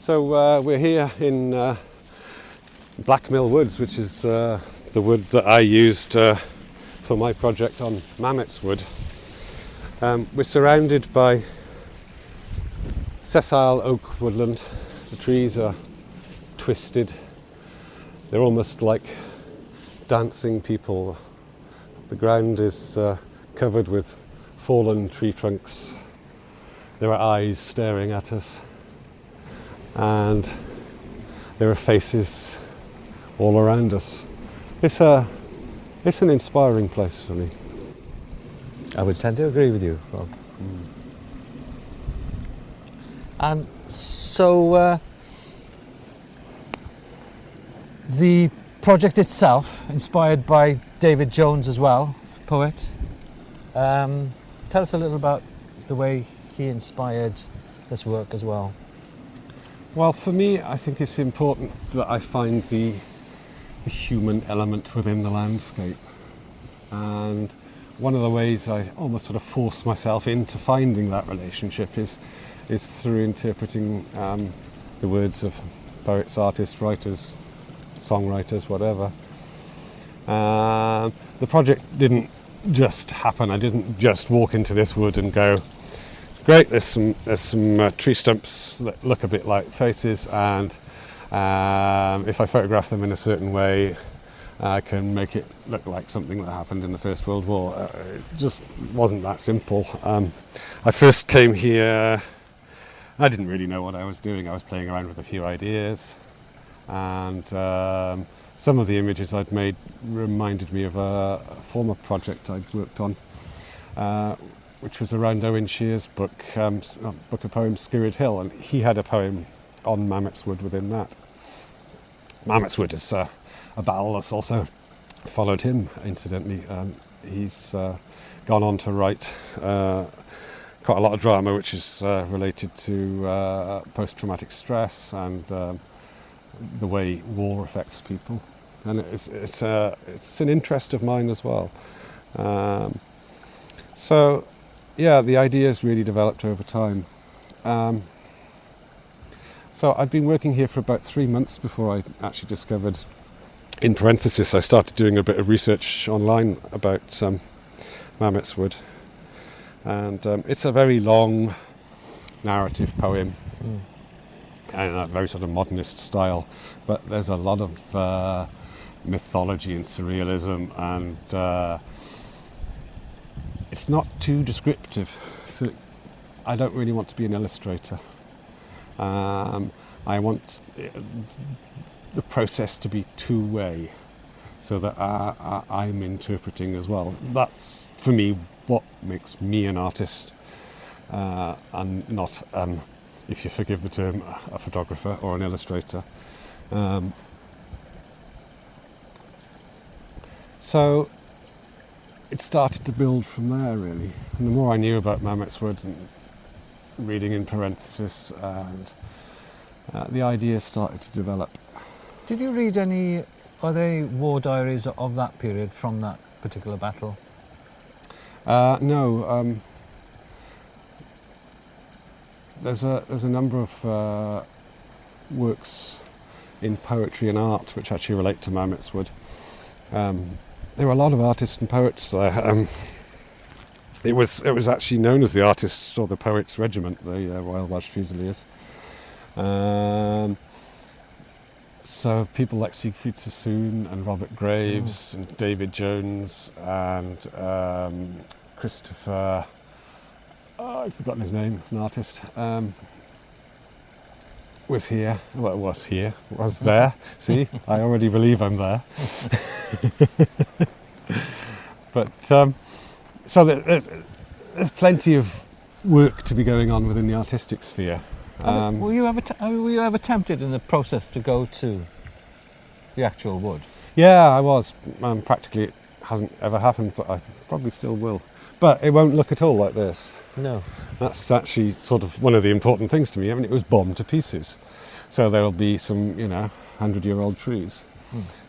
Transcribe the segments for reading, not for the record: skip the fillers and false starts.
So we're here in BlackMill Woods, which is the wood that I used for my project on Mametz Wood. We're surrounded by sessile oak woodland. The trees are twisted. They're almost like dancing people. The ground is covered with fallen tree trunks. There are eyes staring at us, and there are faces all around us. It's an inspiring place for me. I would tend to agree with you, Rob. And so the project itself, inspired by David Jones as well, poet. Tell us a little about the way he inspired this work as well. Well, for me, I think it's important that I find the human element within the landscape. And one of the ways I almost sort of force myself into finding that relationship is through interpreting the words of poets, artists, writers, songwriters, whatever. The project didn't just happen. I didn't just walk into this wood and go, great, there's some tree stumps that look a bit like faces, and if I photograph them in a certain way, I can make it look like something that happened in the First World War. It just wasn't that simple. I first came here, I didn't really know what I was doing. I was playing around with a few ideas, and some of the images I'd made reminded me of a former project I'd worked on, which was around Owen Shear's book of poems, Skirrid Hill, and he had a poem on Mametz Wood within that. Mametz Wood is a battle that's also followed him, incidentally. He's gone on to write quite a lot of drama which is related to post-traumatic stress and the way war affects people, and it's an interest of mine as well. So yeah, the ideas really developed over time. So I'd been working here for about 3 months before I actually discovered, in parenthesis, I started doing a bit of research online about Mametz Wood, and it's a very long narrative poem. And a very sort of modernist style, but there's a lot of mythology and surrealism, and it's not too descriptive. So I don't really want to be an illustrator. I want the process to be two-way, so that I'm interpreting as well. That's, for me, what makes me an artist, and not, if you forgive the term, a photographer or an illustrator. So it started to build from there, really. And the more I knew about Mametz Wood and reading in parenthesis, and the ideas started to develop. Did you read any, are they war diaries of that period from that particular battle? No. There's a number of works in poetry and art which actually relate to Mametz Wood. There were a lot of artists and poets there. It was actually known as the Artists or the Poets Regiment, the Royal Welsh Fusiliers. So people like Siegfried Sassoon and Robert Graves and David Jones and Christopher... I've forgotten his name, he's an artist, was here, well, was there, see, I already believe I'm there. But, so there's plenty of work to be going on within the artistic sphere. Were you ever tempted in the process to go to the actual wood? Yeah, I was. Practically it hasn't ever happened, but I probably still will. But it won't look at all like this. No. That's actually sort of one of the important things to me. I mean, it was bombed to pieces. So there'll be some, 100-year-old trees.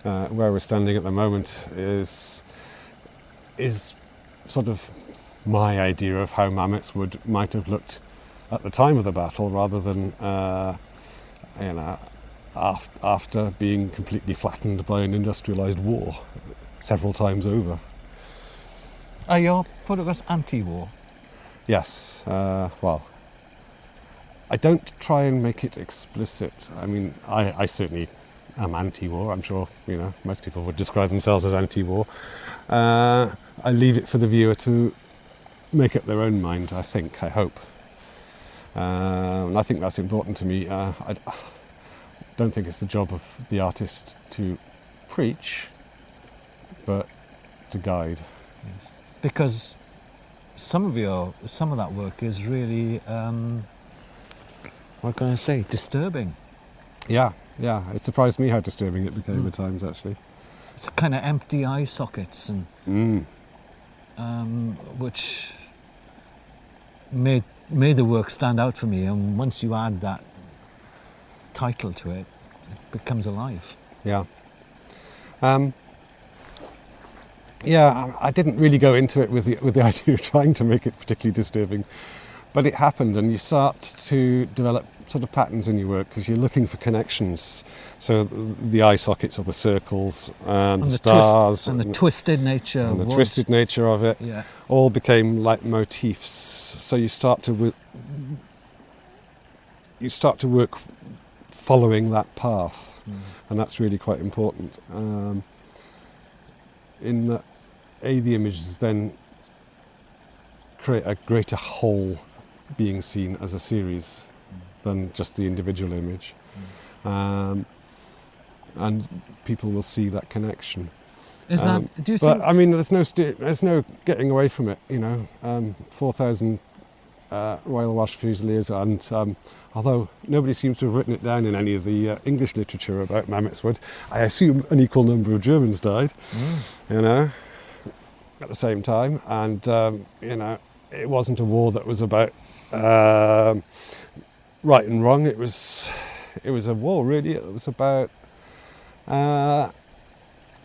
Where we're standing at the moment is sort of my idea of how Mametz Wood might have looked at the time of the battle, rather than a you know, after being completely flattened by an industrialised war several times over. Are your photographs anti-war? Yes, well, I don't try and make it explicit. I mean, I certainly am anti-war. I'm sure, you know, most people would describe themselves as anti-war. I leave it for the viewer to make up their own mind, I think, I hope. And I think that's important to me. I don't think it's the job of the artist to preach, but to guide. Yes. Because some of that work is really, what can I say, disturbing. Yeah, it surprised me how disturbing it became at times, actually. It's kind of empty eye sockets, and which made the work stand out for me. And once you add that title to it, it becomes alive. Yeah. I didn't really go into it with the idea of trying to make it particularly disturbing, but it happened, and you start to develop sort of patterns in your work because you're looking for connections. So the eye sockets of the circles and the stars and the twisted nature and of the twisted nature of it, yeah, all became like motifs. So you start to work following that path, and that's really quite important. In that, the images then create a greater whole being seen as a series than just the individual image, and people will see that connection. Is that? Do you but think? I mean, there's no getting away from it. You know, 4,000 Royal Welsh Fusiliers, and although nobody seems to have written it down in any of the English literature about Mametz Wood, I assume an equal number of Germans died. You know, at the same time, and you know, it wasn't a war that was about right and wrong. It was a war, really. It was about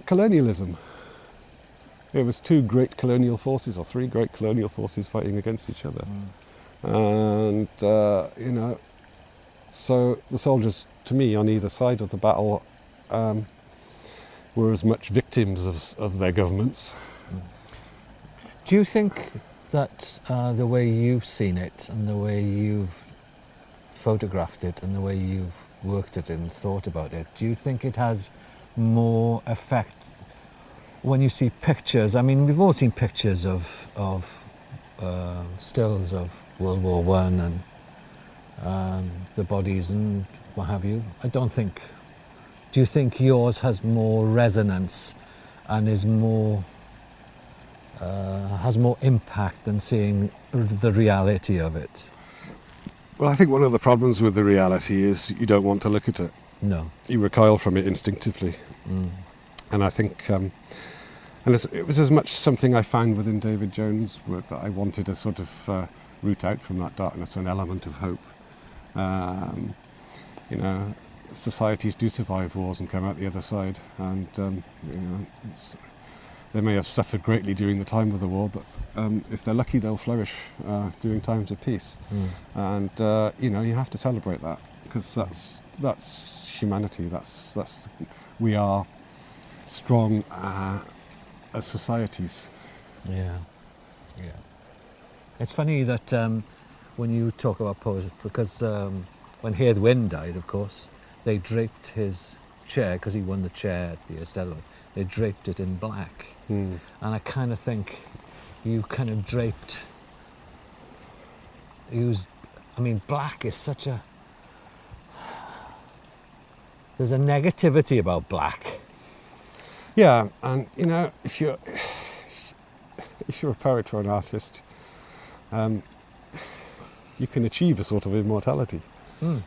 colonialism. It was two great colonial forces, or three great colonial forces, fighting against each other. And you know, so the soldiers, to me, on either side of the battle, were as much victims of their governments. Do you think that the way you've seen it and the way you've photographed it and the way you've worked it and thought about it, do you think it has more effect when you see pictures? I mean, we've all seen pictures of stills of World War I and the bodies and what have you. Do you think yours has more resonance and is more has more impact than seeing the reality of it? Well, I think one of the problems with the reality is you don't want to look at it. No. You recoil from it instinctively. And I think, and it was as much something I found within David Jones' work that I wanted to sort of root out from that darkness an element of hope. You know, societies do survive wars and come out the other side, and you know, they may have suffered greatly during the time of the war, but if they're lucky, they'll flourish during times of peace. And you know, you have to celebrate that, because that's humanity. We are strong as societies. Yeah. It's funny that when you talk about poets, because when Hedd Wyn died, of course, they draped his chair, because he won the chair at the Eisteddfod. They draped it in black. And I kind of think you kind of draped... black is such a... There's a negativity about black. Yeah, and you know, if you're a poet or an artist, you can achieve a sort of immortality.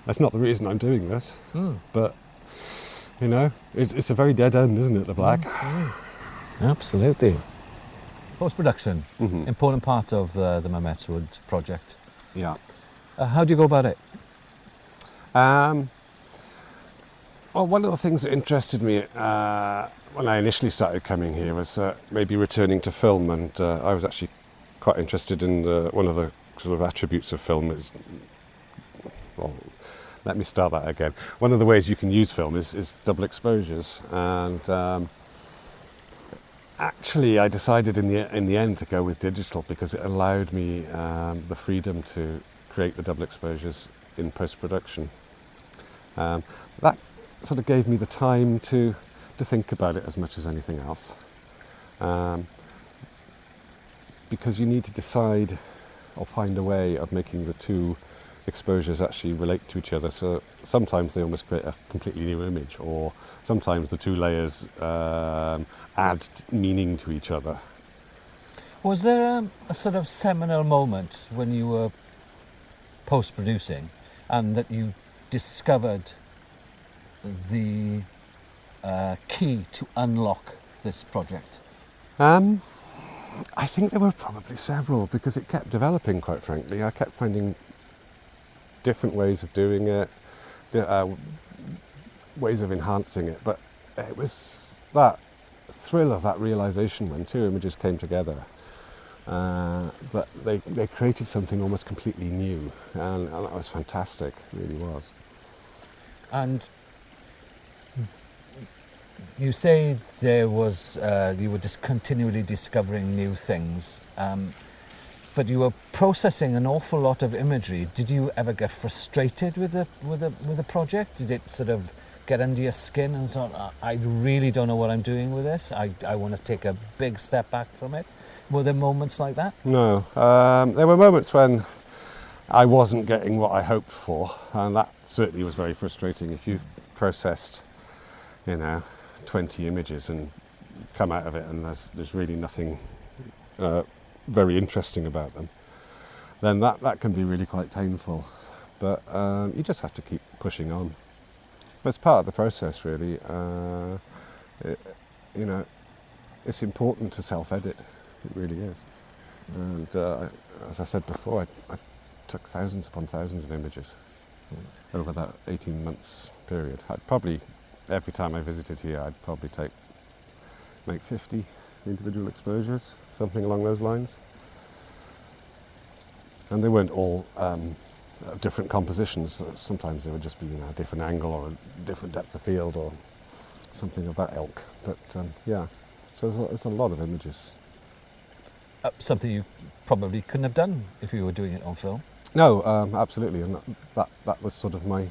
That's not the reason I'm doing this, but you know, it's a very dead end, isn't it, the black? Absolutely. Post-production, important part of the Mametz Wood project. Yeah. How do you go about it? Well, one of the things that interested me when I initially started coming here was maybe returning to film, and I was actually quite interested in one of the sort of attributes of film is, well, let me start that again. One of the ways you can use film is double exposures, and actually I decided in the end to go with digital because it allowed me the freedom to create the double exposures in post-production. That sort of gave me the time to think about it as much as anything else, because you need to decide or find a way of making the two exposures actually relate to each other. So sometimes they almost create a completely new image, or sometimes the two layers add meaning to each other. Was there a sort of seminal moment when you were post-producing and that you discovered the key to unlock this project? I think there were probably several, because it kept developing, quite frankly. I kept finding different ways of doing it, ways of enhancing it, but it was that thrill of that realization when two images came together, that they created something almost completely new, and that was fantastic, it really was. And you say there was you were just continually discovering new things, but you were processing an awful lot of imagery. Did you ever get frustrated with the project? Did it sort of get under your skin and thought, I really don't know what I'm doing with this, I want to take a big step back from it? Were there moments like that? No, there were moments when I wasn't getting what I hoped for, and that certainly was very frustrating. If you've processed, 20 images and come out of it and there's really nothing very interesting about them, then that can be really quite painful. But you just have to keep pushing on. It's part of the process, really. It's important to self-edit. It really is. And as I said before, I took thousands upon thousands of images over that 18 months period. I'd probably, every time I visited here, I'd probably make 50 individual exposures, something along those lines. And they weren't all different compositions. Sometimes they would just be a different angle or a different depth of field or something of that ilk. But so there's a lot of images. Something you probably couldn't have done if you were doing it on film. No, absolutely, and that was sort of my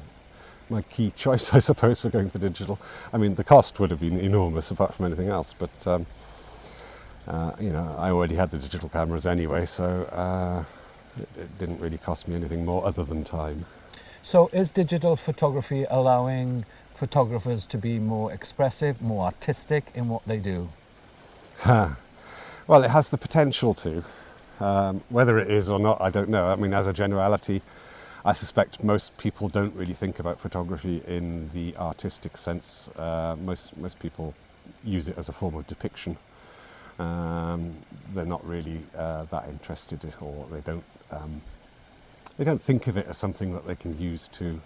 key choice, I suppose, for going for digital. I mean, the cost would have been enormous apart from anything else, but I already had the digital cameras anyway, so it didn't really cost me anything more other than time. So is digital photography allowing photographers to be more expressive, more artistic in what they do? Well, it has the potential to. Whether it is or not, I don't know. I mean, as a generality, I suspect most people don't really think about photography in the artistic sense. Most people use it as a form of depiction. They're not really that interested, or they don't think of it as something that they can use to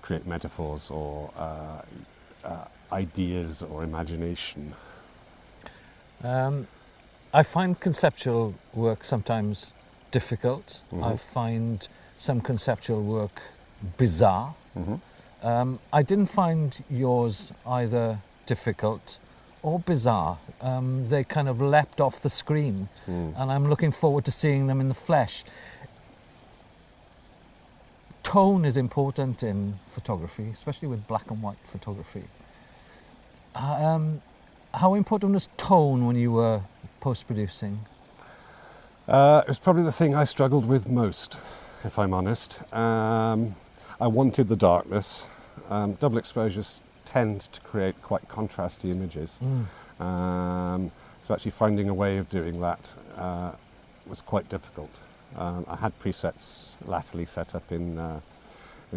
create metaphors or ideas or imagination. I find conceptual work sometimes difficult. Mm-hmm. I find some conceptual work bizarre. Mm-hmm. I didn't find yours either difficult or bizarre. They kind of leapt off the screen, and I'm looking forward to seeing them in the flesh. Tone is important in photography, especially with black and white photography. How important was tone when you were post-producing? It was probably the thing I struggled with most, if I'm honest. I wanted the darkness. Double exposures tend to create quite contrasty images. So actually finding a way of doing that was quite difficult. I had presets latterly set up in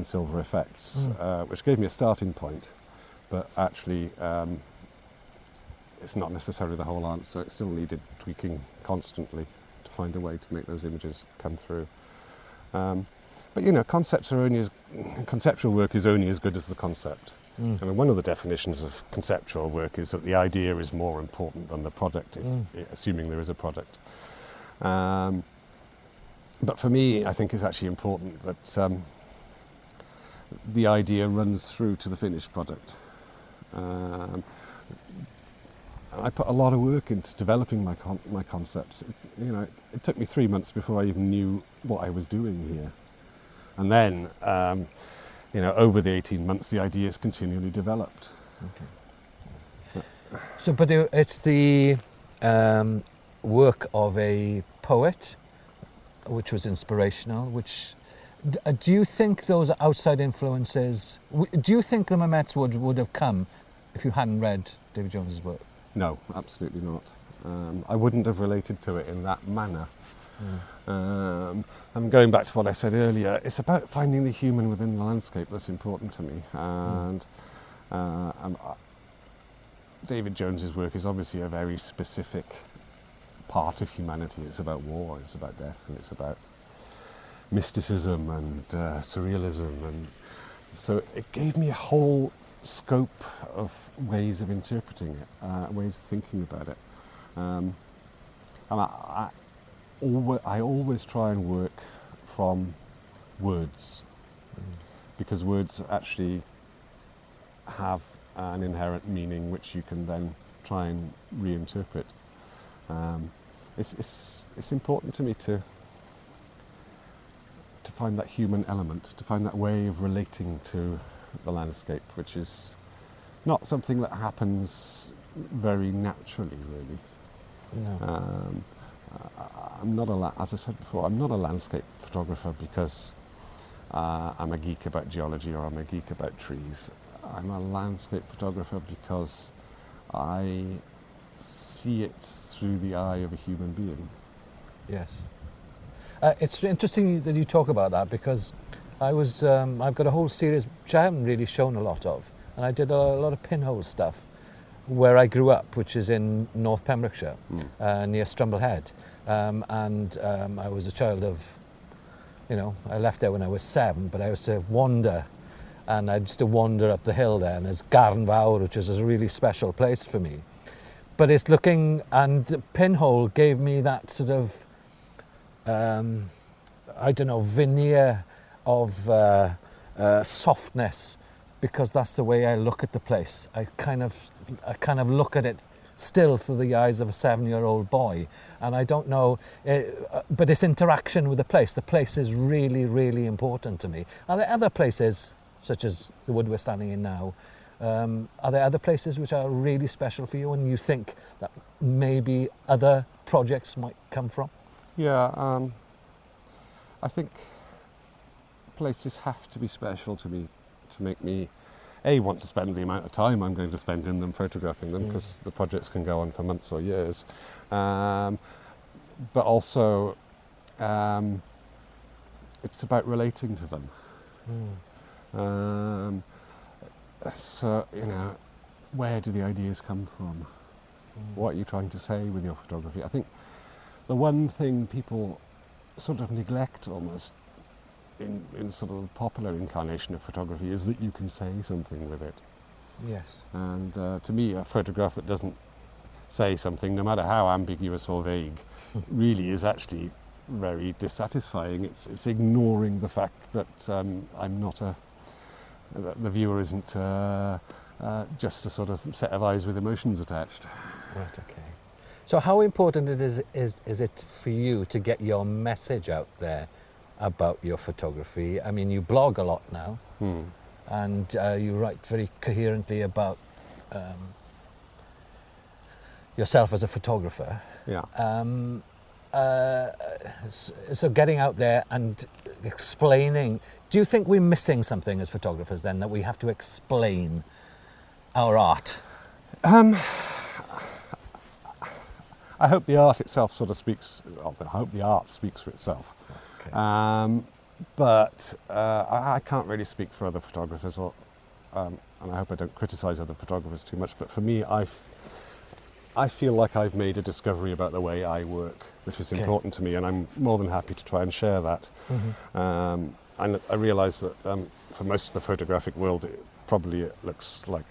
Silver Effects, which gave me a starting point, but actually it's not necessarily the whole answer. It still needed tweaking constantly to find a way to make those images come through. But conceptual work is only as good as the concept. I mean, one of the definitions of conceptual work is that the idea is more important than the product, assuming there is a product. But for me, I think it's actually important that the idea runs through to the finished product. I put a lot of work into developing my concepts. It took me 3 months before I even knew what I was doing here. And then, over the 18 months, the ideas continually developed. Okay. So, but it's the work of a poet, which was inspirational, do you think those outside influences, do you think the Mametz Wood would have come if you hadn't read David Jones's work? No, absolutely not. I wouldn't have related to it in that manner. I'm going back to what I said earlier. It's about finding the human within the landscape that's important to me. And David Jones's work is obviously a very specific part of humanity. It's about war, it's about death, and it's about mysticism and surrealism. And so it gave me a whole scope of ways of interpreting it, ways of thinking about it. And I always try and work from words, because words actually have an inherent meaning which you can then try and reinterpret. It's important to me to find that human element, to find that way of relating to the landscape, which is not something that happens very naturally, really. No. I'm not as I said before, I'm not a landscape photographer because I'm a geek about geology or I'm a geek about trees. I'm a landscape photographer because I see it through the eye of a human being. Yes. It's interesting that you talk about that, because I've got a whole series which I haven't really shown a lot of, and I did a lot of pinhole stuff where I grew up, which is in North Pembrokeshire, near Strumble Head. I was a child of, I left there when I was 7, but I used to wander, and I used to wander up the hill there, and there's Garn Fawr, which is a really special place for me. But it's looking, and pinhole gave me that sort of, veneer of softness, because that's the way I look at the place. I kind of look at it still through the eyes of a 7-year-old boy, and I don't know, but it's interaction with the place. The place is really, really important to me. Are there other places, such as the wood we're standing in now, are there other places which are really special for you and you think that maybe other projects might come from? Yeah, I think places have to be special to me to make me want to spend the amount of time I'm going to spend in them photographing them, because the projects can go on for months or years, but also it's about relating to them. So, where do the ideas come from? What are you trying to say with your photography? I think the one thing people sort of neglect almost in sort of the popular incarnation of photography is that you can say something with it. Yes. And to me, a photograph that doesn't say something, no matter how ambiguous or vague, really is actually very dissatisfying. It's ignoring the fact that I'm not that the viewer isn't just a sort of set of eyes with emotions attached. Right, okay. So how important is it for you to get your message out there about your photography? I mean, you blog a lot now, and you write very coherently about yourself as a photographer. Yeah. So getting out there and explaining, do you think we're missing something as photographers then, that we have to explain our art? I hope the art itself sort of speaks, I hope the art speaks for itself. Okay. But I can't really speak for other photographers, and I hope I don't criticise other photographers too much, but for me, I feel like I've made a discovery about the way I work, which is important to me, and I'm more than happy to try and share that. And I realise that for most of the photographic world, it looks like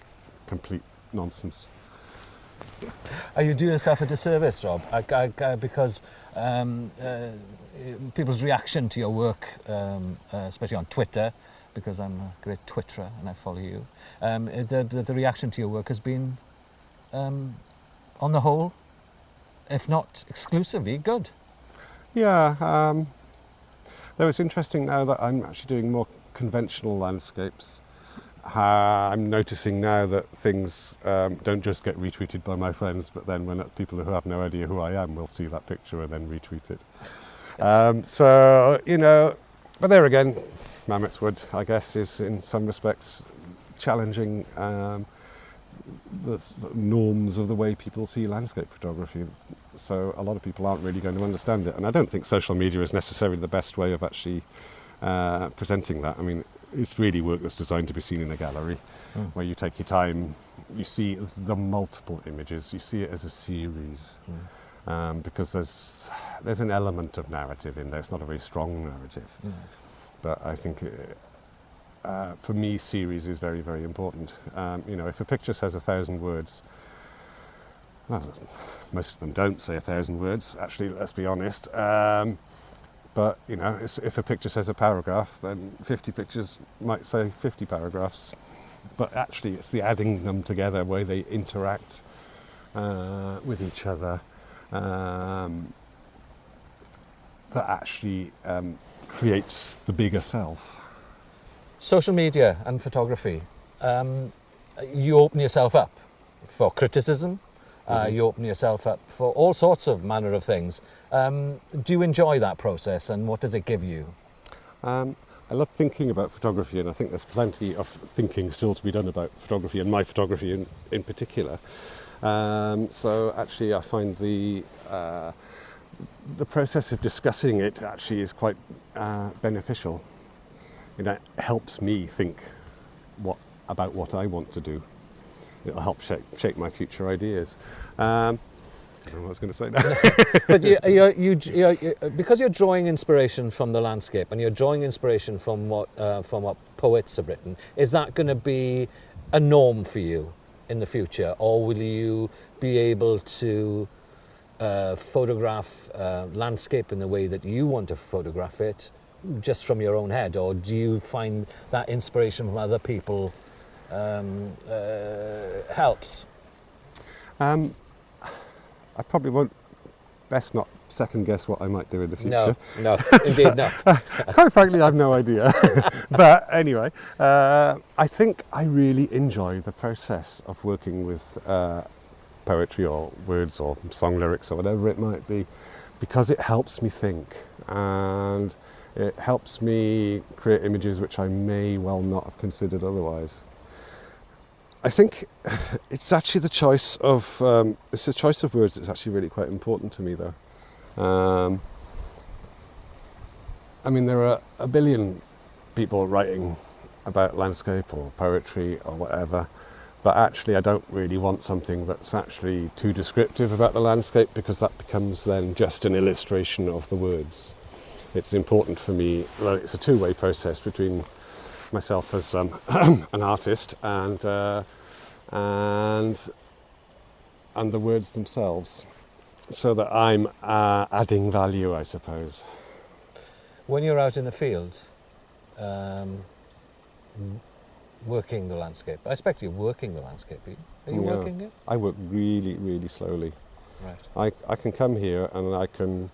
complete nonsense. Are you doing yourself a disservice, Rob? Because people's reaction to your work, especially on Twitter, because I'm a great Twitterer and I follow you, the reaction to your work has been, on the whole, if not exclusively, good. Yeah, though it's interesting now that I'm actually doing more conventional landscapes. I'm noticing now that things don't just get retweeted by my friends, but then when people who have no idea who I am will see that picture and then retweet it. So, you know, but there again, Mametz Wood, I guess, is in some respects challenging the norms of the way people see landscape photography. So a lot of people aren't really going to understand it. And I don't think social media is necessarily the best way of actually presenting that. I mean, it's really work that's designed to be seen in a gallery, where you take your time, you see the multiple images, you see it as a series, because there's an element of narrative in there. It's not a very strong narrative, but I think for me, series is very, very important. You know, if a picture says 1,000 words, well, most of them don't say 1,000 words, actually, let's be honest. But, you know, if a picture says a paragraph, then 50 pictures might say 50 paragraphs. But actually, it's the adding them together, where they interact with each other, that actually creates the bigger self. Social media and photography, you open yourself up for criticism, you open yourself up for all sorts of manner of things. Do you enjoy that process, and what does it give you? I love thinking about photography, and I think there's plenty of thinking still to be done about photography, and my photography in particular. So actually I find the process of discussing it actually is quite beneficial. You know, it helps me think about what I want to do. It'll help shape my future ideas. I don't know what I was going to say now. But because you're drawing inspiration from the landscape, and you're drawing inspiration from what poets have written, is that going to be a norm for you in the future, or will you be able to photograph landscape in the way that you want to photograph it, just from your own head, or do you find that inspiration from other people helps? I probably won't. Best not second guess what I might do in the future. No, indeed not. Quite frankly, I've no idea. But anyway, I think I really enjoy the process of working with poetry or words or song lyrics or whatever it might be, because it helps me think, and it helps me create images which I may well not have considered otherwise. I think it's actually the choice of it's the choice of words that's actually really quite important to me, though. I mean, there are a billion people writing about landscape or poetry or whatever, but actually I don't really want something that's actually too descriptive about the landscape, because that becomes then just an illustration of the words. It's important for me, well, it's a two-way process between myself as an artist and the words themselves, so that I'm adding value, I suppose. When you're out in the field, working the landscape, I expect you're working the landscape. Are you working it? I work really, really slowly. Right. I can come here and I can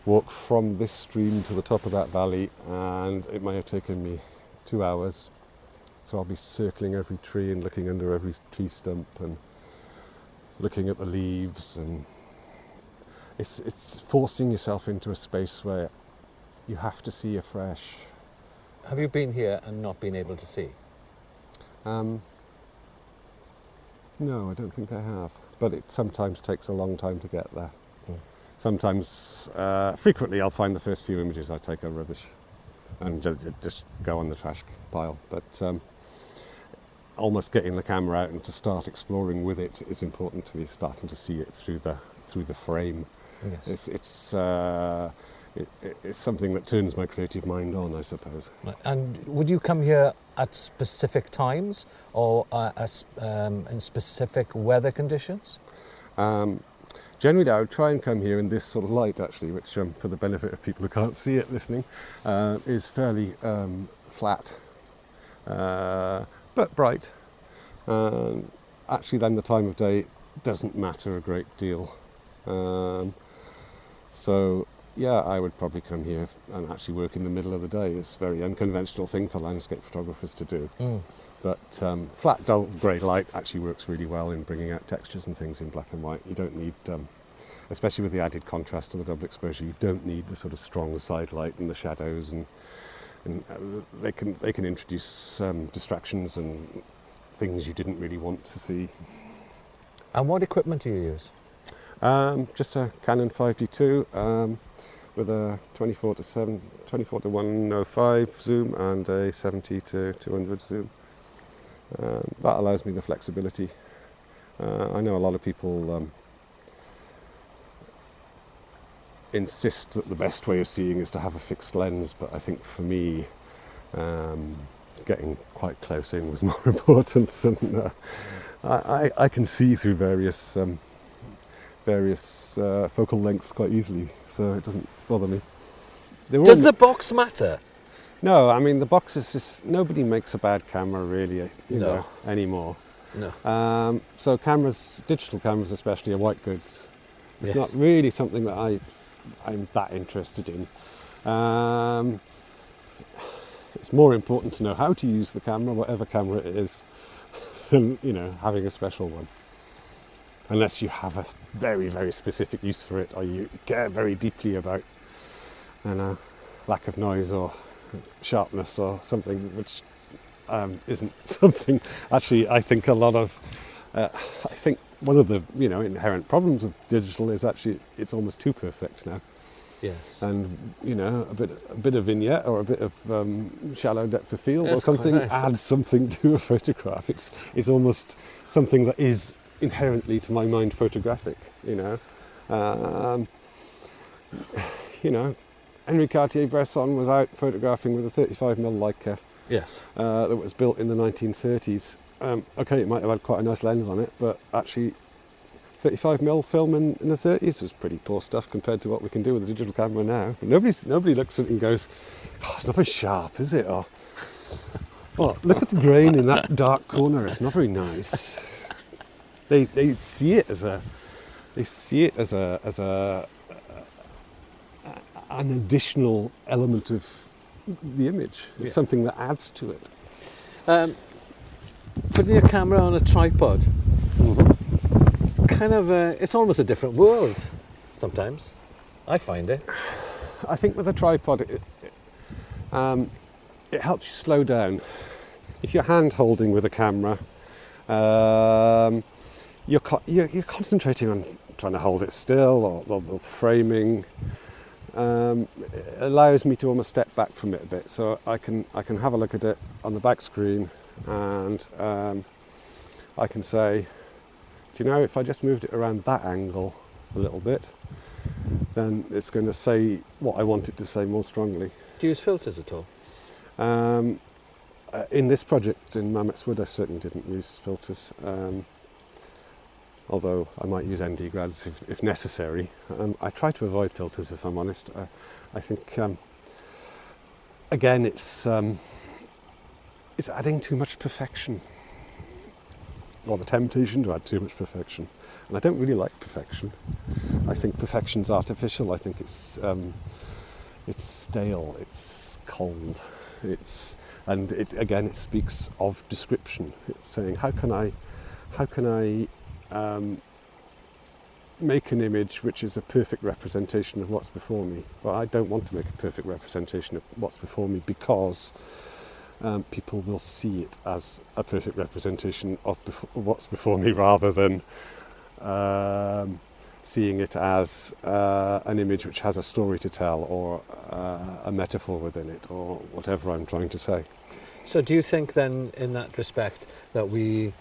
walk from this stream to the top of that valley, and it may have taken me 2 hours. So I'll be circling every tree and looking under every tree stump and looking at the leaves, and it's forcing yourself into a space where you have to see afresh. Have you been here and not been able to see? No, I don't think I have. But it sometimes takes a long time to get there. Sometimes, frequently, I'll find the first few images I take are rubbish and just go on the trash pile. But almost getting the camera out and to start exploring with it is important to me. Starting to see it through the frame. Yes. It's something that turns my creative mind on, I suppose. And would you come here at specific times, or in specific weather conditions? Generally, I would try and come here in this sort of light, actually, which, for the benefit of people who can't see it listening, is fairly flat. but bright. Actually, then the time of day doesn't matter a great deal. So, yeah, I would probably come here and actually work in the middle of the day. It's a very unconventional thing for landscape photographers to do. But flat, dull, grey light actually works really well in bringing out textures and things in black and white. You don't need, especially with the added contrast to the double exposure, you don't need the sort of strong side light and the shadows, and they can introduce distractions and things you didn't really want to see. And what equipment do you use? Just a Canon 5D2 with a 24 to 105 zoom and a 70 to 200 zoom. That allows me the flexibility. I know a lot of people insist that the best way of seeing is to have a fixed lens, but I think for me getting quite close in was more important than I can see through various focal lengths quite easily, so it doesn't bother me. Does the box matter? No, I mean the box is just, nobody makes a bad camera really anymore. No. So cameras, digital cameras especially, are white goods. It's Yes. not really something that I'm that interested in. It's more important to know how to use the camera, whatever camera it is, than having a special one. Unless you have a very, very specific use for it, or you care very deeply about lack of noise or sharpness or something, which isn't something. Actually, I think one of the inherent problems of digital is actually it's almost too perfect now. Yes. And a bit of vignette or a bit of shallow depth of field or something quite nice. adds something to a photograph. It's almost something that is inherently, to my mind, photographic. Henri Cartier-Bresson was out photographing with a 35mm Leica. Yes. That was built in the 1930s. Okay, it might have had quite a nice lens on it, but actually 35mm film in the 30s was pretty poor stuff compared to what we can do with a digital camera now. But nobody looks at it and goes, "Oh, it's not very sharp, is it?" Or, "Well, look at the grain in that dark corner. It's not very nice." They see it as an additional element of the image. It's something that adds to it. Putting your camera on a tripod, kind of, it's almost a different world sometimes. I find it. I think with a tripod, it helps you slow down. If you're hand holding with a camera, you're concentrating on trying to hold it still, or the framing. It allows me to almost step back from it a bit, so I can have a look at it on the back screen, and I can say, do you know, if I just moved it around that angle a little bit, then it's going to say what I want it to say more strongly. Do you use filters at all? In this project in Mametz Wood, I certainly didn't use filters, although I might use ND grads if necessary. I try to avoid filters, if I'm honest. I think, again, it's adding too much perfection, or the temptation to add too much perfection. And I don't really like perfection. I think perfection's artificial. I think it's stale, it's cold, and it speaks of description. It's saying, how can I make an image which is a perfect representation of what's before me? But I don't want to make a perfect representation of what's before me, because people will see it as a perfect representation of what's before me, rather than seeing it as an image which has a story to tell, or a metaphor within it, or whatever I'm trying to say. So do you think then, in that respect, that we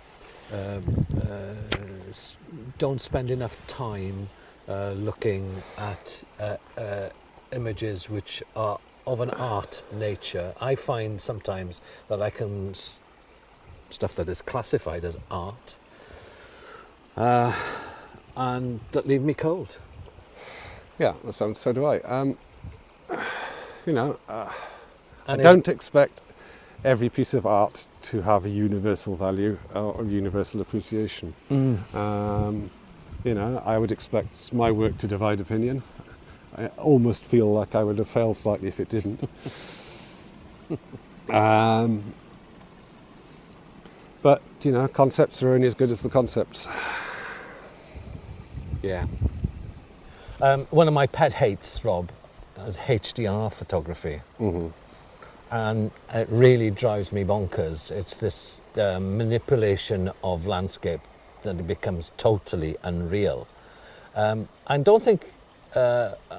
don't spend enough time looking at images which are of an art nature? I find sometimes that I can stuff that is classified as art, and that leave me cold. Yeah, so do I. I don't expect every piece of art to have a universal value or universal appreciation. You know, I would expect my work to divide opinion. I almost feel like I would have failed slightly if it didn't. But, you know, concepts are only as good as the concepts. Yeah. One of my pet hates, Rob, is HDR photography. Mm-hmm. And it really drives me bonkers. It's this manipulation of landscape that it becomes totally unreal. I don't think...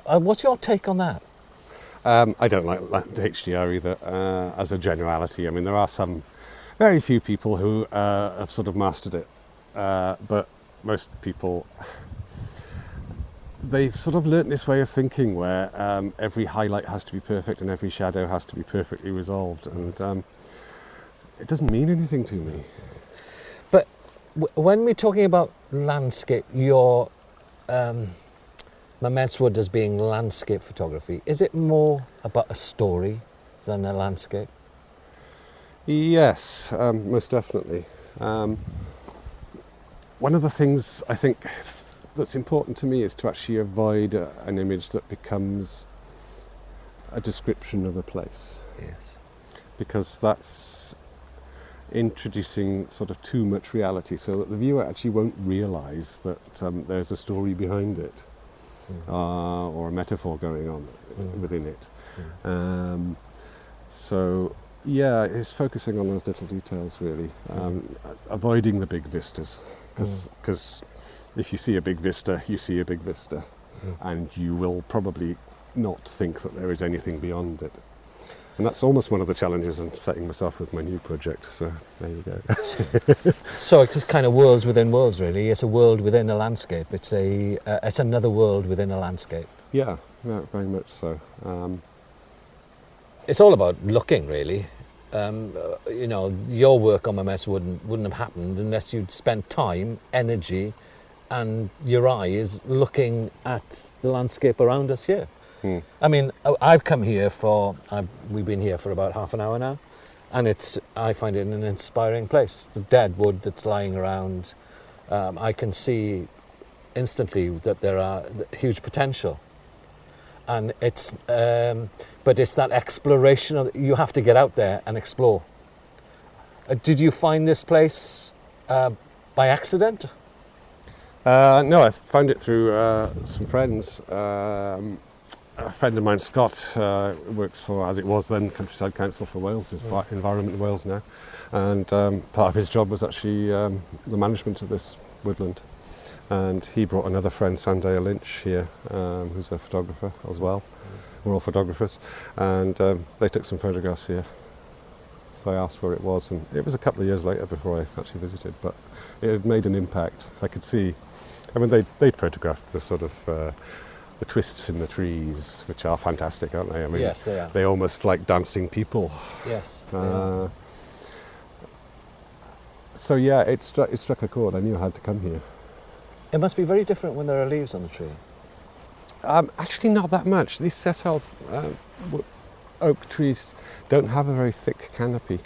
what's your take on that? I don't like HDR either, as a generality. I mean, there are some very few people who have sort of mastered it, but most people, they've sort of learnt this way of thinking where every highlight has to be perfect and every shadow has to be perfectly resolved, and it doesn't mean anything to me. But when we're talking about landscape, your Mametz Wood as being landscape photography, is it more about a story than a landscape? Yes, most definitely. One of the things I think that's important to me is to actually avoid an image that becomes a description of a place. Yes. Because that's introducing sort of too much reality, so that the viewer actually won't realise that there's a story behind it, or a metaphor going on within it. So yeah, it's focusing on those little details really, avoiding the big vistas, because if you see a big vista, you see a big vista, and you will probably not think that there is anything beyond it. And that's almost one of the challenges I'm setting myself with my new project, so there you go. So it's just kind of worlds within worlds, really. It's a world within a landscape. It's another world within a landscape. Yeah, very much so. It's all about looking, really. You know, your work on Mametz wouldn't have happened unless you'd spent time, energy, and your eyes looking at the landscape around us here. I mean, I've come here we've been here for about half an hour now, and I find it an inspiring place. The dead wood that's lying around, I can see instantly that there are huge potential. And but it's that exploration, you have to get out there and explore. Did you find this place by accident? No, I found it through some friends. A friend of mine, Scott, works for, as it was then, Countryside Council for Wales, who's Environment in Wales now, and part of his job was actually the management of this woodland. And he brought another friend, Sandale Lynch, here, who's a photographer as well. We're all photographers, and they took some photographs here. So I asked where it was, and it was a couple of years later before I actually visited, but it had made an impact. I could see, I mean, they'd photographed the sort of the twists in the trees, which are fantastic, aren't they? I mean, yes, they are. They're almost like dancing people. Yes. So yeah, it struck a chord. I knew I had to come here. It must be very different when there are leaves on the tree. Actually, not that much. These sessile oak trees don't have a very thick canopy.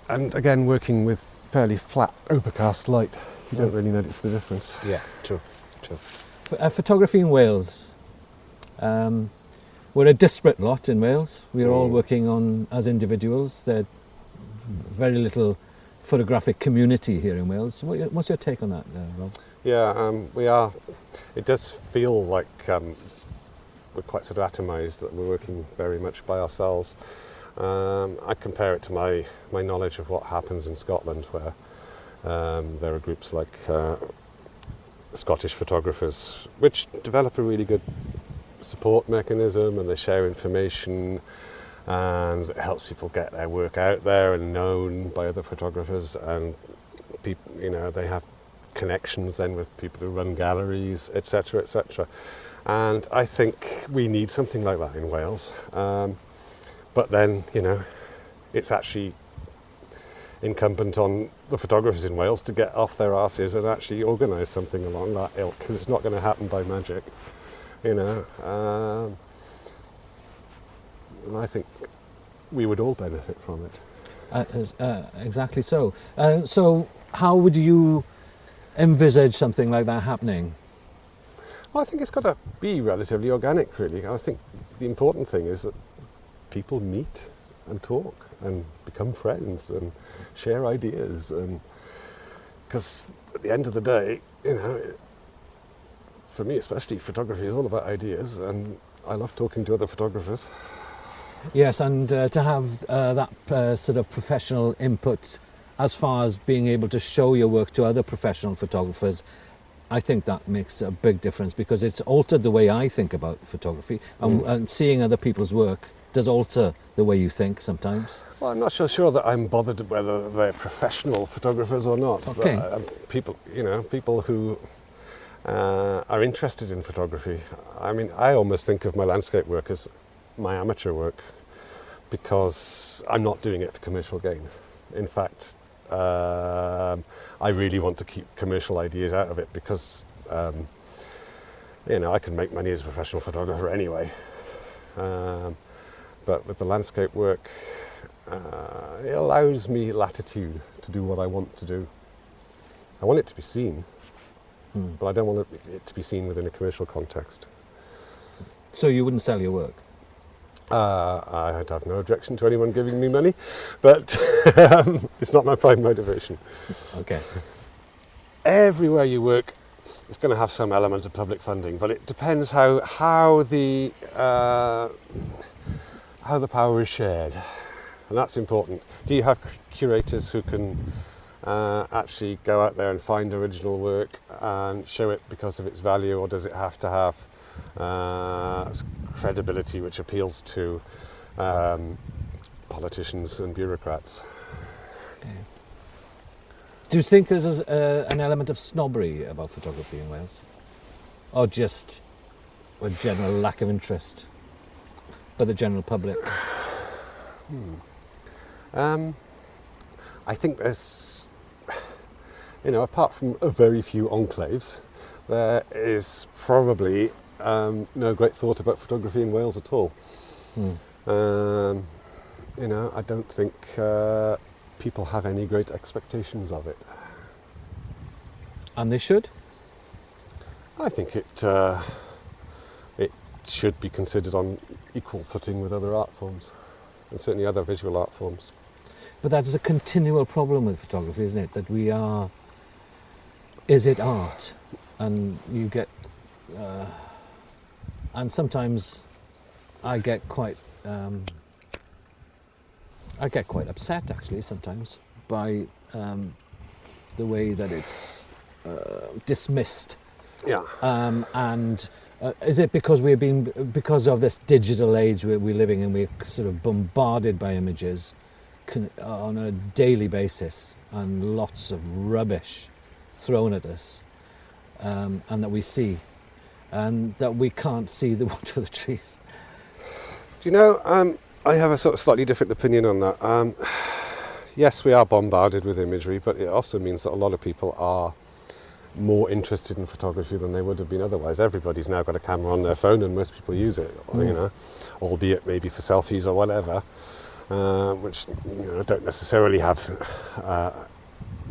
And again, working with fairly flat, overcast light, you don't really notice the difference. Yeah, true. Photography in Wales. We're a disparate lot in Wales. We're all working on as individuals. There's very little photographic community here in Wales. What's your take on that, Rob? Yeah, we are. It does feel like we're quite sort of atomised, that we're working very much by ourselves. I compare it to my knowledge of what happens in Scotland, where there are groups like Scottish photographers, which develop a really good support mechanism, and they share information, and it helps people get their work out there and known by other photographers, and people, you know, they have connections then with people who run galleries, etc., etc. And I think we need something like that in Wales. But then, you know, it's actually incumbent on the photographers in Wales to get off their arses and actually organise something along that ilk, because it's not going to happen by magic, you know. And I think we would all benefit from it. Exactly so. So how would you envisage something like that happening? Well, I think it's got to be relatively organic, really. I think the important thing is that people meet and talk and become friends and share ideas. And because at the end of the day, you know, for me especially, photography is all about ideas, and I love talking to other photographers. Yes, and to have that sort of professional input as far as being able to show your work to other professional photographers, I think that makes a big difference, because it's altered the way I think about photography, and seeing other people's work does alter the way you think sometimes. Well, I'm not so sure that I'm bothered whether they're professional photographers or not. Okay. But, people who are interested in photography. I mean, I almost think of my landscape work as my amateur work, because I'm not doing it for commercial gain. In fact, I really want to keep commercial ideas out of it, because you know, I can make money as a professional photographer anyway. But with the landscape work, it allows me latitude to do what I want to do. I want it to be seen, but I don't want it to be seen within a commercial context. So you wouldn't sell your work? I'd have no objection to anyone giving me money, but it's not my prime motivation. Okay. Everywhere you work, it's going to have some element of public funding, but it depends how the power is shared, and that's important. Do you have curators who can actually go out there and find original work and show it because of its value, or does it have to have credibility which appeals to politicians and bureaucrats? Okay. Do you think there's an element of snobbery about photography in Wales, or just a general lack of interest by the general public? I think there's, you know, apart from a very few enclaves, there is probably no great thought about photography in Wales at all. You know, I don't think people have any great expectations of it. And they should? I think it should be considered on equal footing with other art forms, and certainly other visual art forms. But that is a continual problem with photography, isn't it? That we are, is it art? And you get, and sometimes I get quite upset actually sometimes by the way that it's dismissed. Yeah. And is it because because of this digital age we're living in, we're sort of bombarded by images on a daily basis, and lots of rubbish thrown at us, and that we see, and that we can't see the wood for the trees? Do you know, I have a sort of slightly different opinion on that. Yes, we are bombarded with imagery, but it also means that a lot of people are more interested in photography than they would have been otherwise. Everybody's now got a camera on their phone, and most people use it, you know, albeit maybe for selfies or whatever, which, you know, don't necessarily have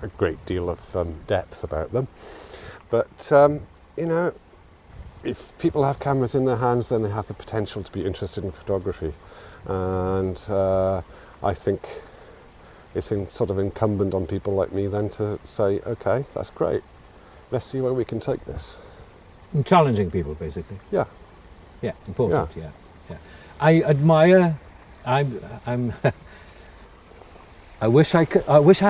a great deal of depth about them. But you know, if people have cameras in their hands, then they have the potential to be interested in photography, and I think it's sort of incumbent on people like me then to say, okay, that's great, let's see where we can take this. And challenging people, basically. Yeah. Yeah, important. Yeah. I admire. I wish I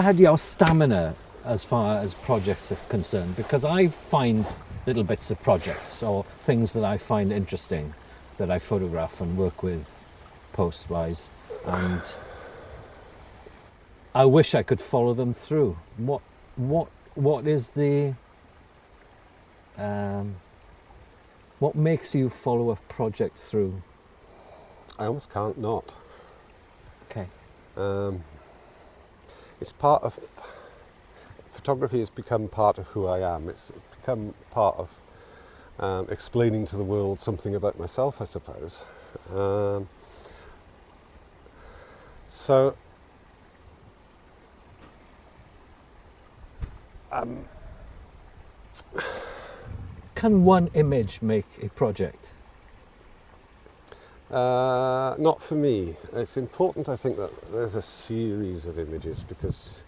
had your stamina as far as projects are concerned, because I find little bits of projects or things that I find interesting that I photograph and work with post-wise, and I wish I could follow them through. What is the what makes you follow a project through? I almost can't not. Okay. It's part of photography has become part of who I am. It's become part of explaining to the world something about myself, I suppose. So, can one image make a project? not for me. It's important, I think, that there's a series of images, because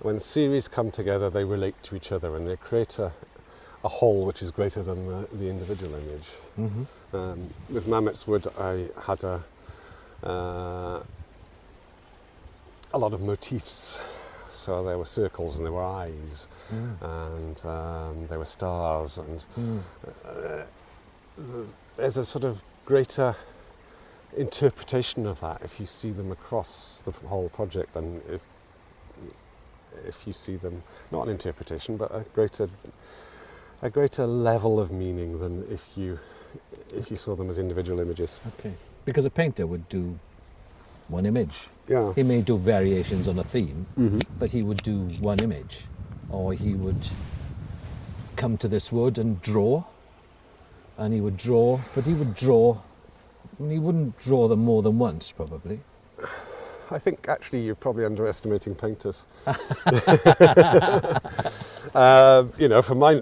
when series come together, they relate to each other and they create a whole which is greater than the individual image. Mm-hmm. With Mametz Wood, I had a lot of motifs. So there were circles and there were eyes, and there were stars, and there's a sort of greater interpretation of that if you see them across the whole project, and if you see them, not an interpretation, but a greater level of meaning than if you saw them as individual images. Okay. Because a painter would do one image. Yeah. He may do variations on a theme, Mm-hmm. but he would do one image. Or he would come to this wood and draw, and he would draw, but he would draw, and he wouldn't draw them more than once, probably. I think actually you're probably underestimating painters. From my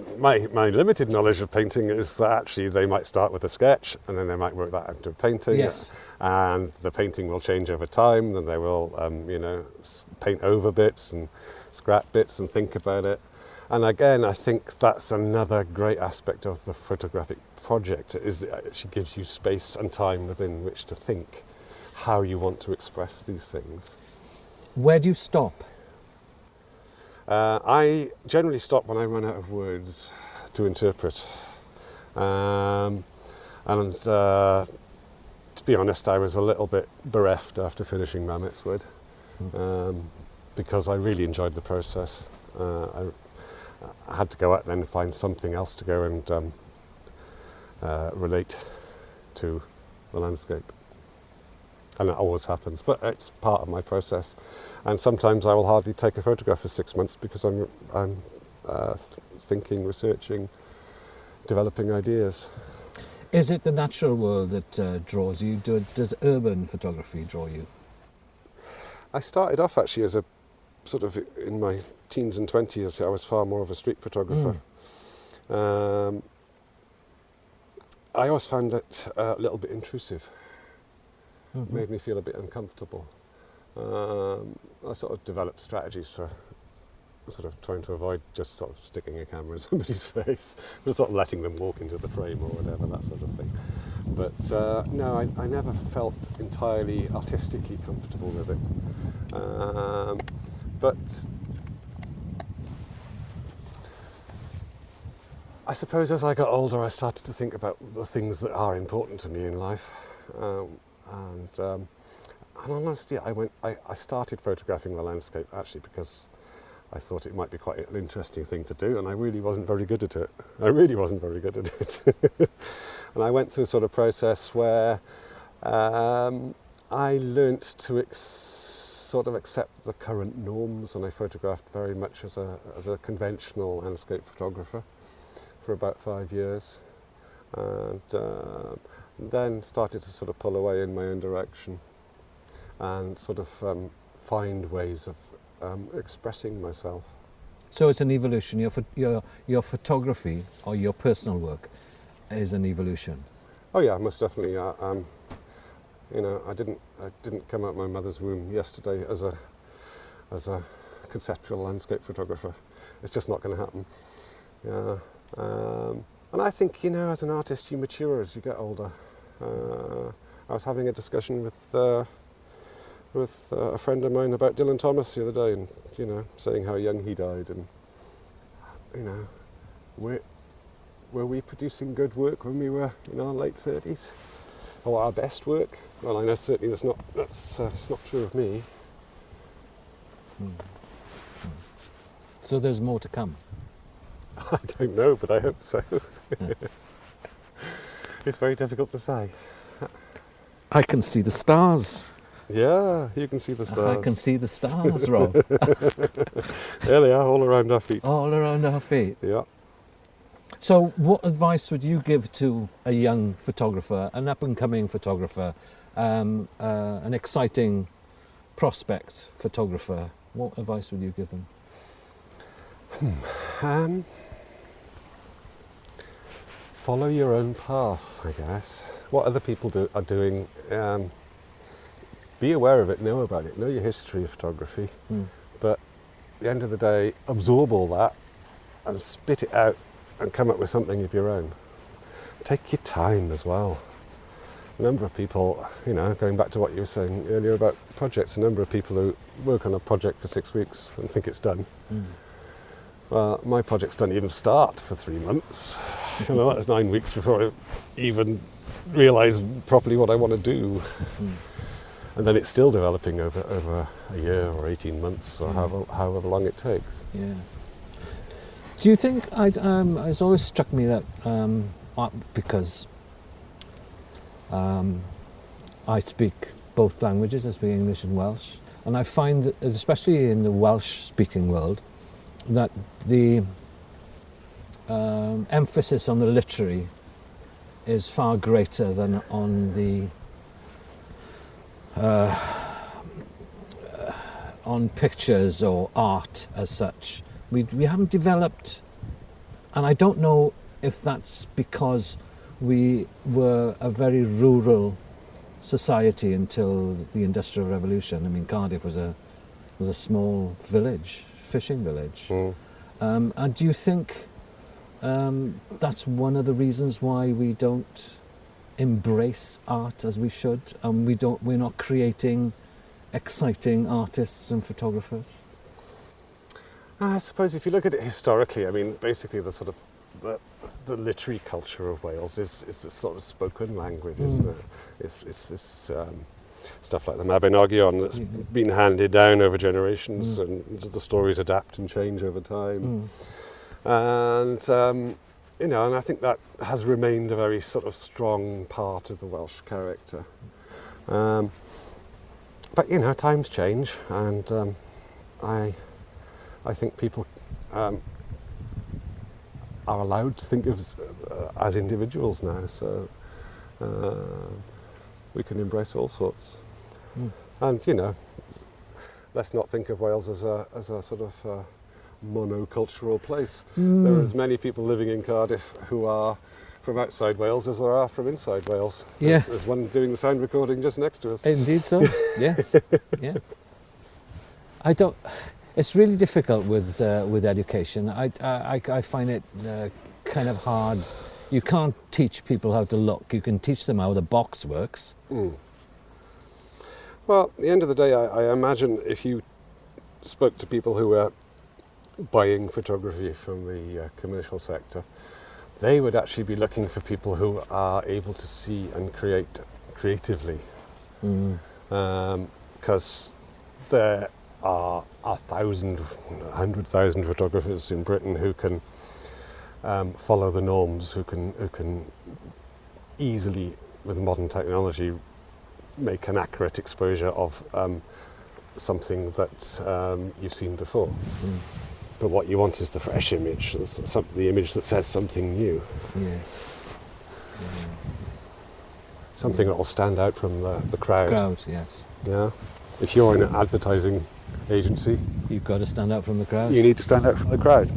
limited knowledge of painting is that actually they might start with a sketch and then they might work that into a painting. Yes. And the painting will change over time. Then they will, paint over bits and scrap bits and think about it. And again, I think that's another great aspect of the photographic project, is it actually gives you space and time within which to think how you want to express these things. Where do you stop? I generally stop when I run out of words to interpret. To be honest, I was a little bit bereft after finishing Mametz Wood, because I really enjoyed the process. I had to go out then and find something else to go and relate to the landscape. And that always happens, but it's part of my process. And sometimes I will hardly take a photograph for 6 months because I'm thinking, researching, developing ideas. Is it the natural world that draws you? Does urban photography draw you? I started off actually as a sort of, in my teens and 20s, I was far more of a street photographer. I always found it a little bit intrusive. Made me feel a bit uncomfortable. I sort of developed strategies for sort of trying to avoid just sort of sticking a camera in somebody's face, but sort of letting them walk into the frame or whatever, that sort of thing. But no, I never felt entirely artistically comfortable with it. But I suppose as I got older, I started to think about the things that are important to me in life. And honestly, I started photographing the landscape actually because I thought it might be quite an interesting thing to do, and I really wasn't very good at it. And I went through a sort of process where I learnt to sort of accept the current norms, and I photographed very much as a conventional landscape photographer for about 5 years. And then started to sort of pull away in my own direction and sort of find ways of expressing myself. So it's an evolution. Your photography or your personal work is an evolution. Oh yeah, most definitely. I didn't come out of my mother's womb yesterday as a conceptual landscape photographer. It's just not going to happen. Yeah. And I think, as an artist, you mature as you get older. I was having a discussion with a friend of mine about Dylan Thomas the other day, and saying how young he died, and were we producing good work when we were in our late 30s, or our best work? Well, I know certainly it's not true of me. So there's more to come. I don't know, but I hope so. It's very difficult to say. I can see the stars. Yeah, you can see the stars. I can see the stars, Rob. There they are, all around our feet. All around our feet. Yeah. So what advice would you give to a young photographer, an up-and-coming photographer, an exciting prospect photographer, what advice would you give them? Follow your own path, I guess. What other people are doing, be aware of it, know about it, know your history of photography, but at the end of the day, absorb all that and spit it out and come up with something of your own. Take your time as well. A number of people, going back to what you were saying earlier about projects, a number of people who work on a project for 6 weeks and think it's done. Well, my projects don't even start for 3 months. That's 9 weeks before I even realise properly what I want to do. And then it's still developing over a year or 18 months or however long it takes. Yeah. Do you think, it's always struck me that, because I speak both languages, I speak English and Welsh, and I find that, especially in the Welsh-speaking world, that the emphasis on the literary is far greater than on the on pictures or art as such. We haven't developed, and I don't know if that's because we were a very rural society until the Industrial Revolution. I mean, Cardiff was a small village, fishing village. And do you think that's one of the reasons why we don't embrace art as we should, and we're not creating exciting artists and photographers? I suppose if you look at it historically, I mean, basically the sort of the literary culture of Wales is this sort of spoken language, isn't it? It's this stuff like the Mabinogion that's been handed down over generations, and the stories adapt and change over time. And and I think that has remained a very sort of strong part of the Welsh character. But times change, and I think people are allowed to think of as individuals now, so we can embrace all sorts. And let's not think of Wales as a sort of monocultural place. There are as many people living in Cardiff who are from outside Wales as there are from inside Wales. Yeah. There's one doing the sound recording just next to us. Indeed so. Yes. Yeah. It's really difficult with education. I find it kind of hard. You can't teach people how to look. You can teach them how the box works. Well, at the end of the day, I imagine if you spoke to people who were buying photography from the commercial sector, they would actually be looking for people who are able to see and create creatively. Because there are 100,000 photographers in Britain who can follow the norms, who can easily, with modern technology, make an accurate exposure of something that you've seen before. But what you want is the fresh image, the image that says something new. Yes. Something that will stand out from the crowd. Crowd, yes. Yeah. If you're in an advertising agency, you've got to stand out from the crowd. You need to stand out from the crowd.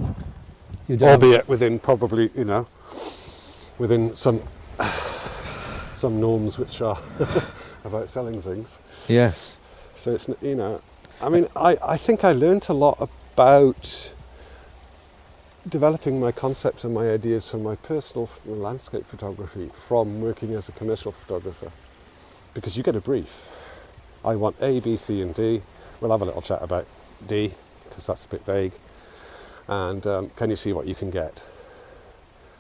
Albeit within probably, within some norms which are about selling things. Yes. So it's, I mean, I think I learnt a lot about developing my concepts and my ideas for my personal landscape photography from working as a commercial photographer. Because you get a brief. I want A, B, C and D. We'll have a little chat about D, because that's a bit vague. And can you see what you can get?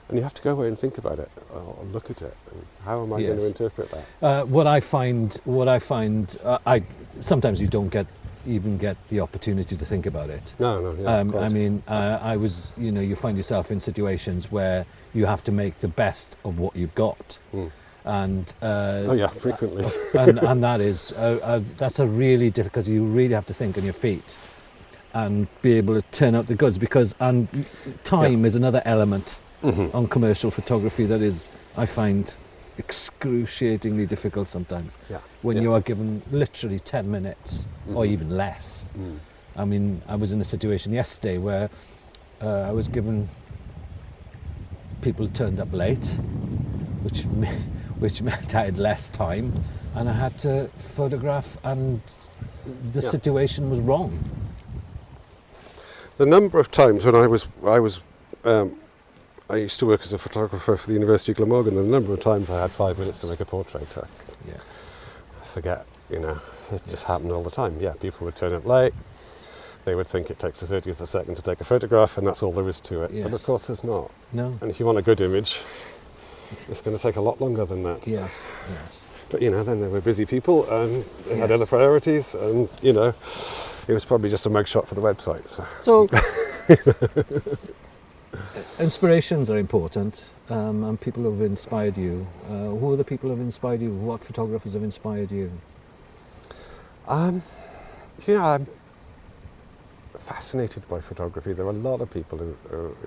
And you have to go away and think about it, or look at it. And how am I going to interpret that? What I find, sometimes you don't even get the opportunity to think about it. No, yeah. I mean, you find yourself in situations where you have to make the best of what you've got. And frequently. and that's a really difficult, because you really have to think on your feet and be able to turn out the goods, because time is another element on commercial photography that is, I find, excruciatingly difficult sometimes. Yeah. When Yeah. you are given literally 10 minutes or even less. I mean, I was in a situation yesterday where I was given, people turned up late, which meant I had less time, and I had to photograph, and the situation was wrong. The number of times when I used to work as a photographer for the University of Glamorgan, and the number of times I had 5 minutes to make a portrait, I forget, it just happened all the time. Yeah, people would turn up late, they would think it takes a 30th of a second to take a photograph, and that's all there is to it. Yes. But of course there's not. No. And if you want a good image, it's going to take a lot longer than that. Yes. But then there were busy people, and they had Yes. other priorities, and it was probably just a mugshot for the website. So inspirations are important, and people who have inspired you. Who are the people who have inspired you? What photographers have inspired you? I'm fascinated by photography. There are a lot of people who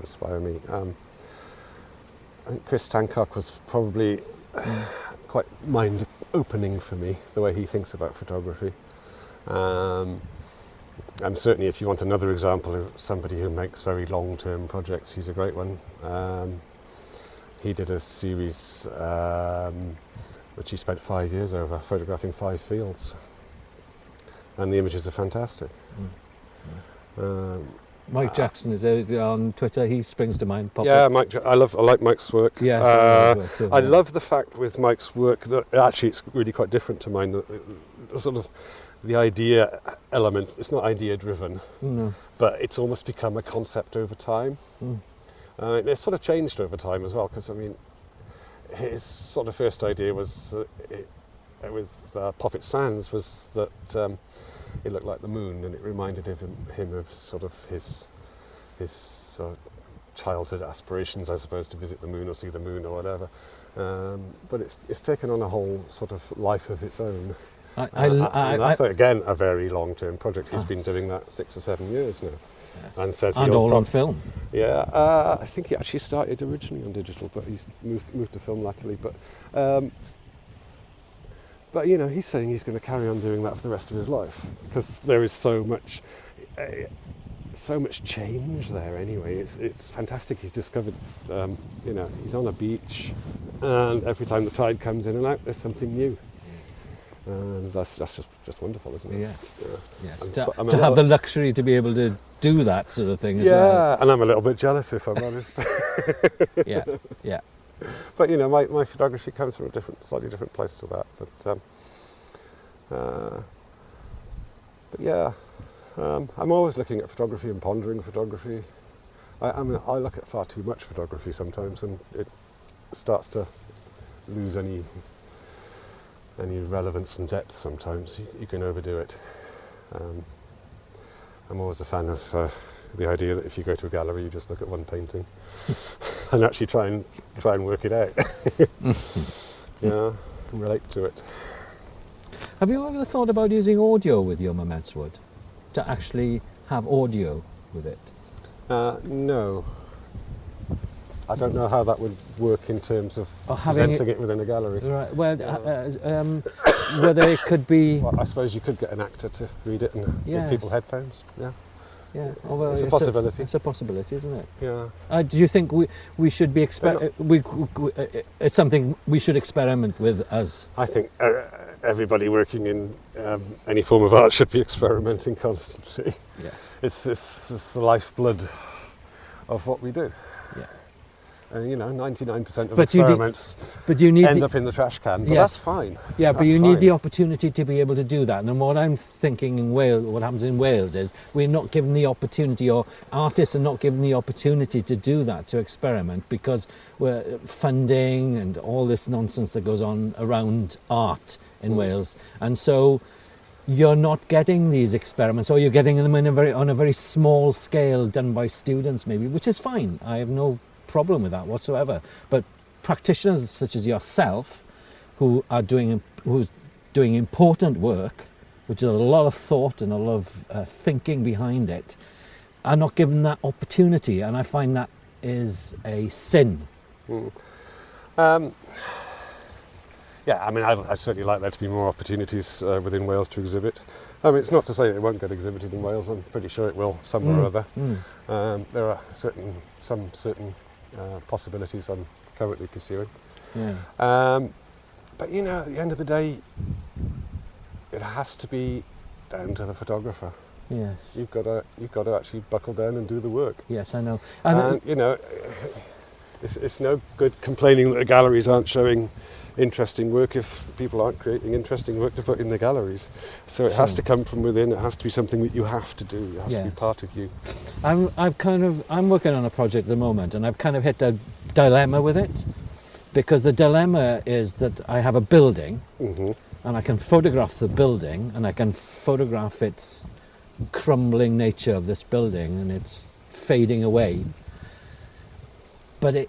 inspire me. I think Chris Tancock was probably quite mind-opening for me, the way he thinks about photography. And certainly, if you want another example of somebody who makes very long-term projects, he's a great one. He did a series which he spent 5 years over, photographing 5 fields. And the images are fantastic. Mike Jackson is on Twitter. He springs to mind. Yeah, I like Mike's work. Yes, I love the fact with Mike's work that actually it's really quite different to mine. The sort of the idea element. It's not idea driven, but it's almost become a concept over time. It's sort of changed over time as well, because his sort of first idea was with Poppet Sands was that it looked like the moon, and it reminded him of sort of his childhood aspirations, I suppose, to visit the moon or see the moon or whatever. But it's taken on a whole sort of life of its own. And that's again a very long-term project. He's been doing that 6 or 7 years now. Yes. And says and all on film. Yeah, I think he actually started originally on digital, but he's moved to film latterly. But he's saying he's going to carry on doing that for the rest of his life, because there is so much change there. Anyway, it's fantastic. He's discovered, he's on a beach, and every time the tide comes in and out, there's something new. And that's just wonderful, isn't it? Yes. To have the luxury to be able to do that sort of thing as well. Yeah, and I'm a little bit jealous, if I'm honest. Yeah. But my photography comes from a slightly different place to that. But yeah, I'm always looking at photography and pondering photography. I look at far too much photography sometimes, and it starts to lose any relevance and depth sometimes. You can overdo it. I'm always a fan of the idea that if you go to a gallery, you just look at one painting and actually try and work it out. Relate to it. Have you ever thought about using audio with your Mametz Wood? To actually have audio with it? No. I don't know how that would work in terms of presenting it within a gallery. Right. Well, whether it could be. Well, I suppose you could get an actor to read it and give people headphones. Yeah. Yeah. Well, it's a possibility. It's a possibility, isn't it? Yeah. Do you think we should be it's something we should experiment with as? I think everybody working in any form of art should be experimenting constantly. Yeah. It's the lifeblood of what we do. Yeah. 99% of experiments end up in the trash can, but that's fine. Yeah, but you need the opportunity to be able to do that. And what I'm thinking in Wales, what happens in Wales is we're not given the opportunity, or artists are not given the opportunity to do that, to experiment, because we're funding and all this nonsense that goes on around art in Wales. And so you're not getting these experiments, or you're getting them on a very small scale, done by students maybe, which is fine. I have no problem with that whatsoever. But practitioners such as yourself, who's doing important work, which is a lot of thought and a lot of thinking behind it, are not given that opportunity, and I find that is a sin. yeah, I mean, I'd certainly like there to be more opportunities within Wales to exhibit. I mean, it's not to say that it won't get exhibited in Wales. I'm pretty sure it will somewhere or other. There are some certain possibilities I'm currently pursuing. Yeah. But you know, at the end of the day, it has to be down to the photographer. Yes. You've got to actually buckle down and do the work. Yes, I know. And you know, it's no good complaining that the galleries aren't showing interesting work if people aren't creating interesting work to put in the galleries. So it has to come from within. It has to be something that you have to do. It has to be part of you. I'm working on a project at the moment, and I've kind of hit a dilemma with it, because the dilemma is that I have a building, and I can photograph the building, and I can photograph its crumbling nature of this building, and it's fading away. But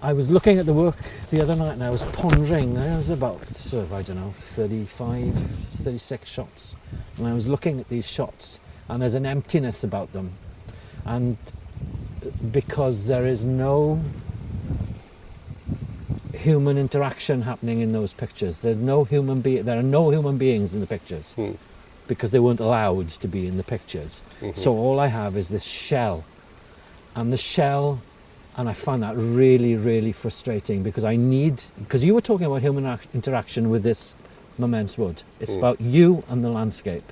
I was looking at the work the other night, and I was pondering. I was about, I don't know, 35, 36 shots. And I was looking at these shots, and there's an emptiness about them. And because there is no human interaction happening in those pictures, there are no human beings in the pictures, because they weren't allowed to be in the pictures. So all I have is this shell. And the shell... And I find that really, really frustrating, because because you were talking about human interaction with this Mametz Wood. It's about you and the landscape,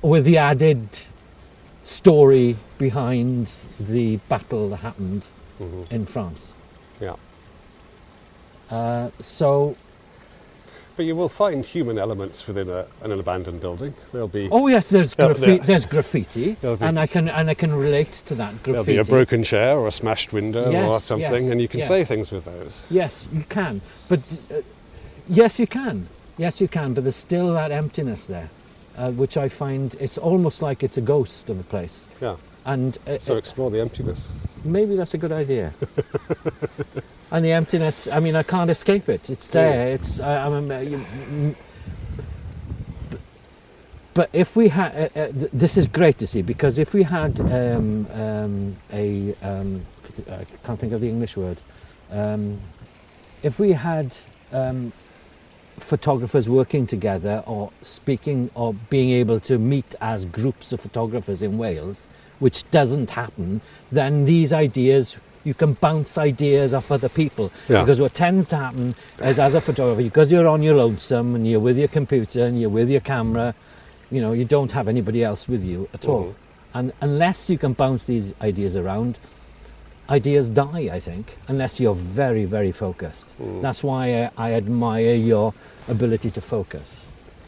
with the added story behind the battle that happened in France. Yeah. But you will find human elements within an abandoned building. There'll be. Oh yes, there's graffiti, and I can relate to that graffiti. There'll be a broken chair or a smashed window or something, and you can say things with those. Yes, you can. But yes, you can. Yes, you can. But there's still that emptiness there, which I find it's almost like it's a ghost of the place. Yeah. And so explore the emptiness. Maybe that's a good idea. And the emptiness, I mean, I can't escape it. It's there. It's. But if we had, this is great to see, because if we had I can't think of the English word. If we had photographers working together, or speaking, or being able to meet as groups of photographers in Wales, which doesn't happen, then these ideas. You can bounce ideas off other people. Because what tends to happen is, as a photographer, because you're on your lonesome and you're with your computer and you're with your camera, you know, you don't have anybody else with you at all. And unless you can bounce these ideas around, ideas die, I think, unless you're very, very focused. That's why I admire your ability to focus,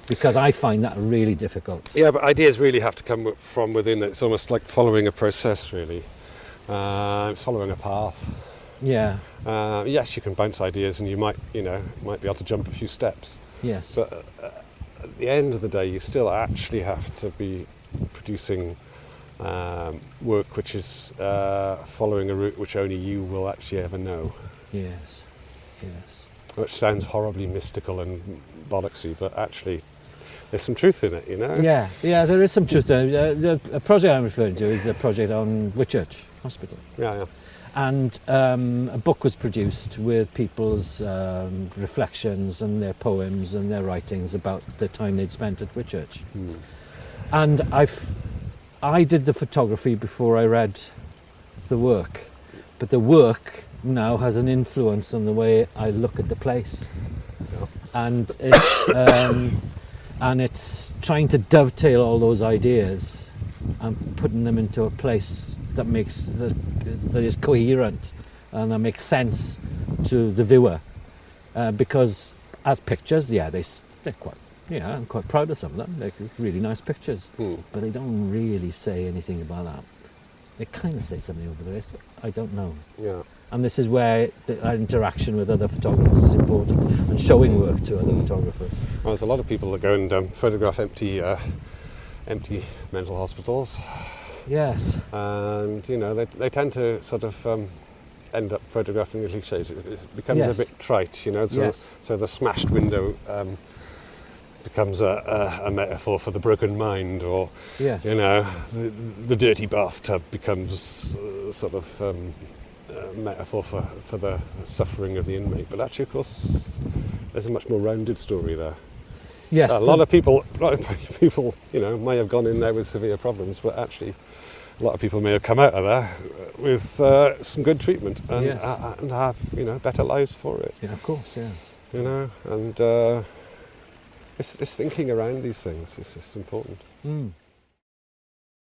because I find that really difficult. Yeah, but ideas really have to come from within. It's almost like following a process, really. It's following a path. Yeah. Yes, you can bounce ideas, and you might be able to jump a few steps. Yes. But at the end of the day, you still actually have to be producing work which is following a route which only you will actually ever know. Yes. Yes. Which sounds horribly mystical and bollocksy, but actually there's some truth in it, you know? Yeah, there is some truth in it. The project I'm referring to is the project on Whitchurch Hospital. Yeah. And a book was produced with people's reflections and their poems and their writings about the time they'd spent at Whitchurch. And I did the photography before I read the work, but the work now has an influence on the way I look at the place. And it's trying to dovetail all those ideas and putting them into a place that is coherent and that makes sense to the viewer. Because as pictures, they're quite. Yeah, I'm quite proud of some of them. They're really nice pictures, but they don't really say anything about that. They kind of say something over this. I don't know. Yeah. And this is where the interaction with other photographers is important, and showing work to other photographers. Well, there's a lot of people that go and photograph empty mental hospitals. Yes. And they tend to sort of end up photographing the cliches. It becomes a bit trite, So the smashed window becomes a metaphor for the broken mind, or yes. The dirty bathtub becomes sort of metaphor for the suffering of the inmate, but actually, of course, there's a much more rounded story there. Yes, A lot of people, you know, may have gone in there with severe problems, but actually, a lot of people may have come out of there with some good treatment and, yes. And have, you know, better lives for it. Yeah, of course, yeah. You know, and it's thinking around these things is just important. Mm.